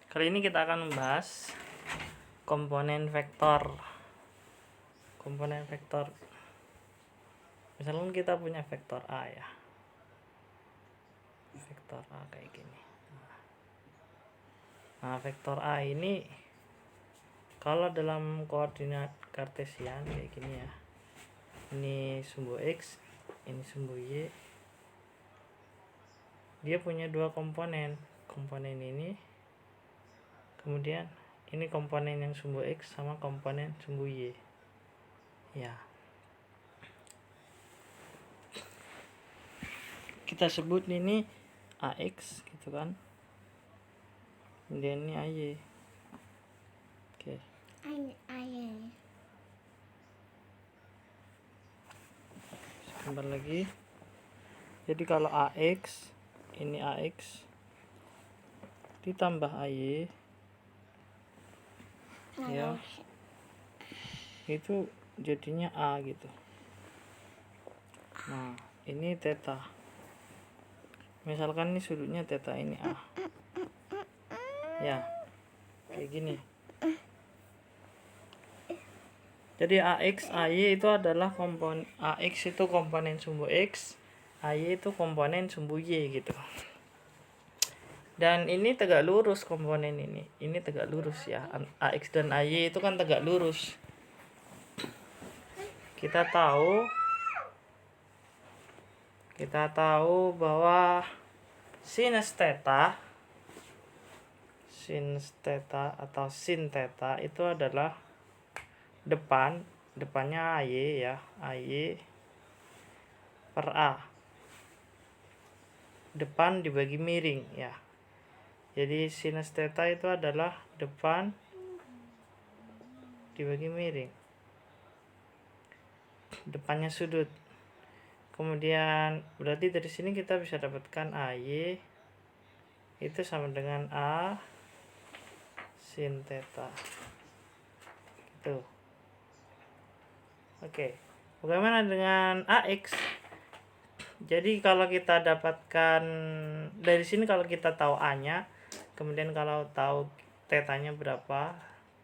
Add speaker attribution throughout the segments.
Speaker 1: Kali ini kita akan membahas komponen vektor. Komponen vektor. Misalkan kita punya vektor A ya. Vektor A kayak gini. Nah, vektor A ini kalau dalam koordinat kartesian kayak gini ya. Ini sumbu X, ini sumbu Y. Dia punya dua komponen. Komponen ini, kemudian ini komponen yang sumbu X sama komponen sumbu Y. Ya. Kita sebut ini AX gitu kan. Kemudian ini AY. Oke. Sebentar lagi. Jadi kalau AX, ini AX ditambah AY ya, itu jadinya A gitu. Nah, ini theta. Misalkan ini sudutnya theta, ini A. Ya, kayak gini. Jadi AX, AY itu adalah komponen. AX itu komponen sumbu X, AY itu komponen sumbu Y gitu. Dan ini tegak lurus komponen ini. Ini tegak lurus ya. AX dan AY itu kan tegak lurus. Kita tahu bahwa sinus theta atau sin theta itu adalah depannya AY ya, AY per A. Depan dibagi miring ya. Jadi sinus theta itu adalah depan dibagi miring. Depannya sudut. Kemudian berarti dari sini kita bisa dapatkan AY itu sama dengan A sin theta. Gitu. Oke. Bagaimana dengan AX? Jadi kalau kita dapatkan dari sini, kalau kita tahu A-nya, kemudian kalau tahu theta-nya berapa,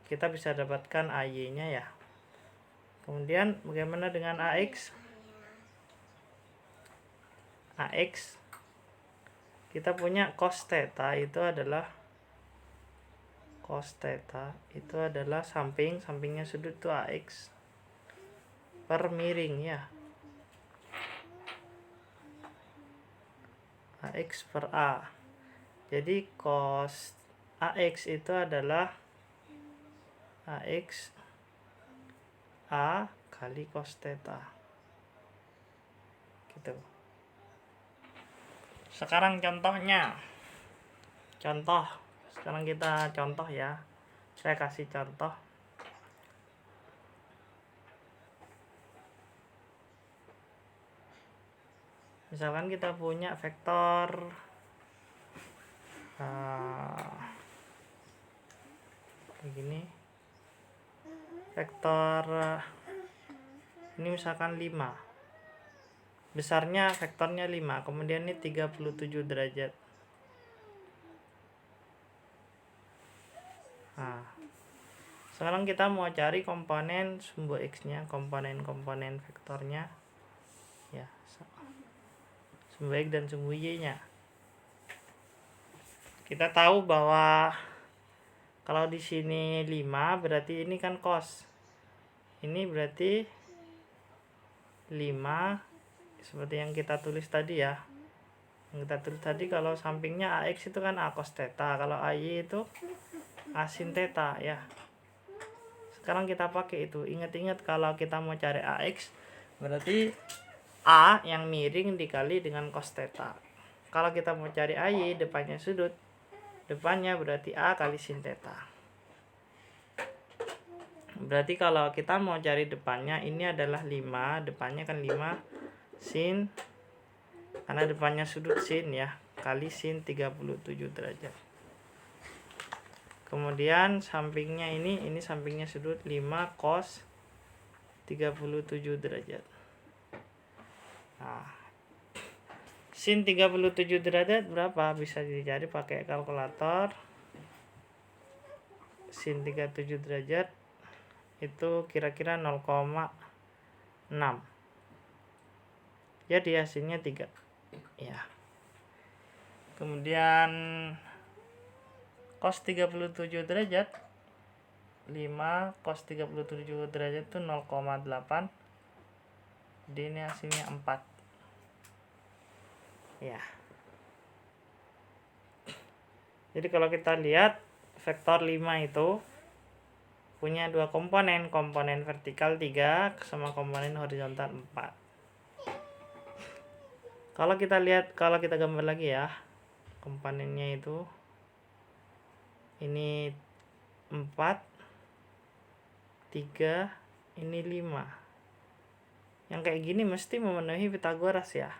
Speaker 1: kita bisa dapatkan AY-nya ya. Kemudian bagaimana dengan AX? AX kita punya cos theta itu adalah sampingnya sudut itu AX per miring ya. AX per A. Jadi cos AX itu adalah AX A kali cos theta. Gitu. Sekarang contohnya. Sekarang kita contoh ya. Saya kasih contoh. Misalkan kita punya vektor begini. Vektor ini misalkan 5. Besarnya vektornya 5, kemudian ini 37 derajat. Nah, sekarang kita mau cari komponen sumbu X-nya, komponen vektornya. Ya, sumbu X dan sumbu Y-nya. Kita tahu bahwa kalau di sini 5 berarti ini kan cos. Ini berarti 5 seperti yang kita tulis tadi ya. Yang kita tulis tadi, kalau sampingnya AX itu kan A cos theta, kalau AY itu A sin theta ya. Sekarang kita pakai itu. Ingat-ingat kalau kita mau cari AX berarti A yang miring dikali dengan cos theta. Kalau kita mau cari AY, depannya sudut, depannya berarti A kali sin theta. Berarti kalau kita mau cari depannya, ini adalah 5, depannya kan 5 sin, karena depannya sudut sin ya, kali sin 37 derajat. Kemudian sampingnya ini sampingnya sudut 5 cos 37 derajat. Nah, sin 37 derajat berapa? Bisa dicari pakai kalkulator. sin 37 derajat itu kira-kira 0,6. Jadi hasilnya 3. Ya. Kemudian cos 37 derajat 5 cos 37 derajat itu 0,8. Jadi ini hasilnya 4. Ya. Jadi kalau kita lihat vektor 5 itu punya dua komponen vertikal 3 sama komponen horizontal 4. Kalau kita gambar lagi ya, komponennya itu ini 4, 3, ini 5. Yang kayak gini mesti memenuhi Pitagoras ya.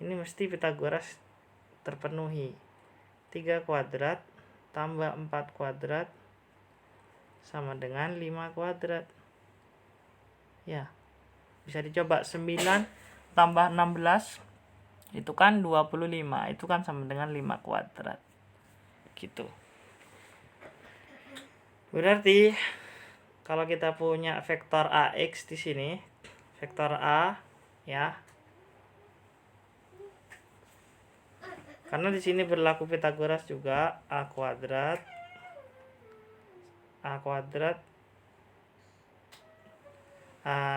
Speaker 1: Ini mesti Pitagoras terpenuhi. 3 kuadrat tambah 4 kuadrat sama dengan 5 kuadrat. Ya. Bisa dicoba 9 tambah 16 itu kan 25. Itu kan sama dengan 5 kuadrat. Gitu. Berarti kalau kita punya vektor AX di sini, vektor A ya. Karena di sini berlaku Pitagoras juga, A kuadrat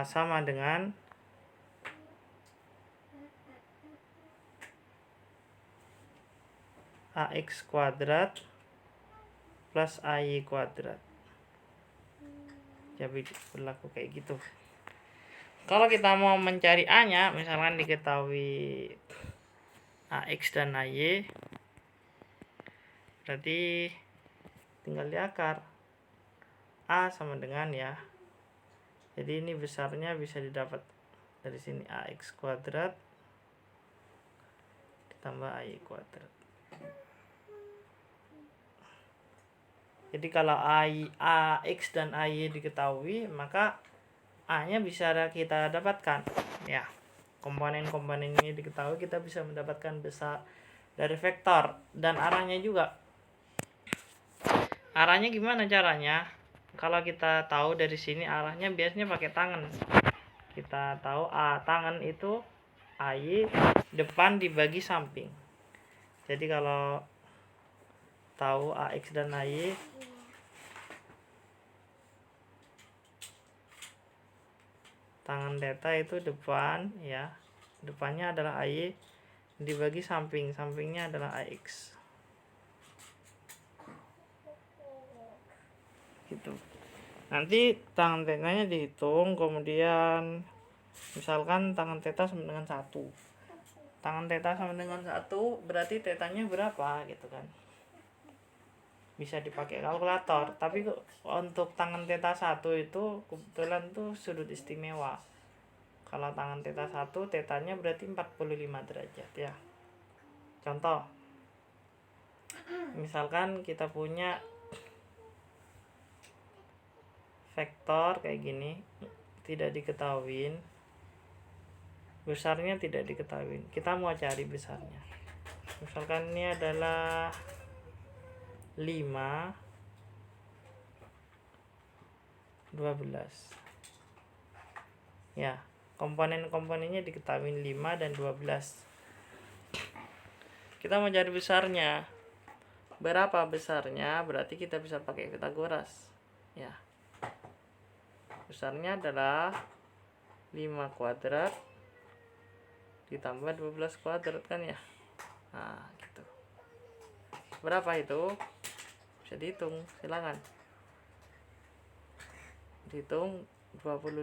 Speaker 1: sama dengan AX kuadrat plus AY kuadrat. Jadi berlaku kayak gitu. Kalau kita mau mencari A-nya, misalkan diketahui AX dan AY, berarti tinggal diakar. A sama dengan ya. Jadi ini besarnya bisa didapat dari sini AX kuadrat ditambah AY kuadrat. Jadi kalau AX dan AY diketahui, maka A-nya bisa kita dapatkan. Ya, komponen-komponen ini diketahui, kita bisa mendapatkan besar dari vektor dan arahnya juga. Arahnya gimana caranya? Kalau kita tahu dari sini arahnya biasanya pakai tangan. Kita tahu tangan itu AY depan dibagi samping. Jadi kalau tahu AX dan AY, tangan theta itu depan ya. Depannya adalah AY dibagi samping, sampingnya adalah AX. Gitu. Nanti tangan theta-nya dihitung, kemudian misalkan tangan theta sama dengan 1. Tangan theta sama dengan 1, berarti theta-nya berapa gitu kan. Bisa dipakai kalkulator, tapi untuk tangan theta 1 itu kebetulan tuh sudut istimewa. Kalau tangan theta 1, theta-nya berarti 45 derajat ya. Contoh, misalkan kita punya vektor kayak gini, tidak diketahui, besarnya tidak diketahui. Kita mau cari besarnya. Misalkan ini adalah 5, 12. Ya, komponen-komponennya diketahui 5 dan 12. Kita mau cari besarnya. Berapa besarnya? Berarti kita bisa pakai Pitagoras. Ya. Besarnya adalah 5 kuadrat ditambah 12 kuadrat kan ya. Nah, gitu. Berapa itu? Bisa dihitung, silakan. Dihitung 25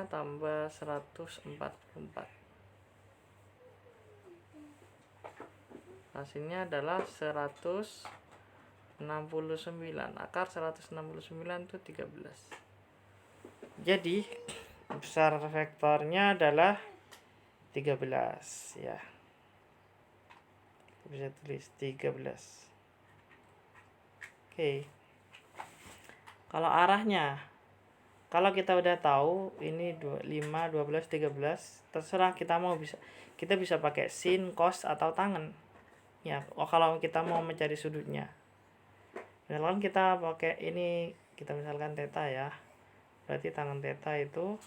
Speaker 1: tambah 144. Hasilnya adalah 169. Akar 169 itu 13. Jadi besar vektornya adalah 13 ya. Bisa tulis 13. Oke. Kalau arahnya, kalau kita udah tahu ini 5, 12, 13, terserah kita bisa pakai sin, cos atau tangen. Ya, kalau kita mau mencari sudutnya. Misalkan kita pakai ini, kita misalkan theta ya, berarti tangan theta itu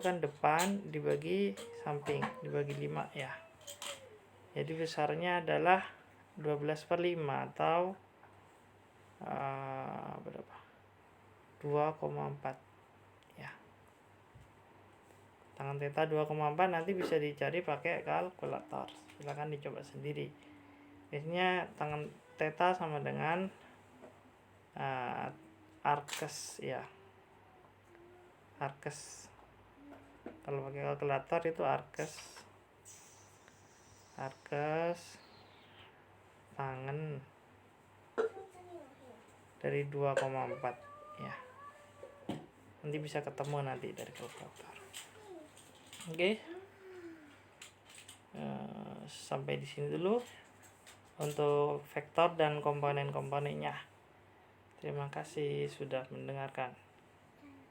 Speaker 1: kan depan dibagi samping dibagi 5 ya. Jadi besarnya adalah 12/5 atau berapa? 2,4 ya. Tangan theta 2,4 nanti bisa dicari pakai kalkulator. Silakan dicoba sendiri. Biasanya tangan theta sama dengan arkes ya. Arkes. Kalau pakai kalkulator itu arkes tangan dari 2,4 ya. Nanti bisa ketemu nanti dari kalkulator. Oke. Sampai di sini dulu untuk vektor dan komponen-komponennya. Terima kasih sudah mendengarkan.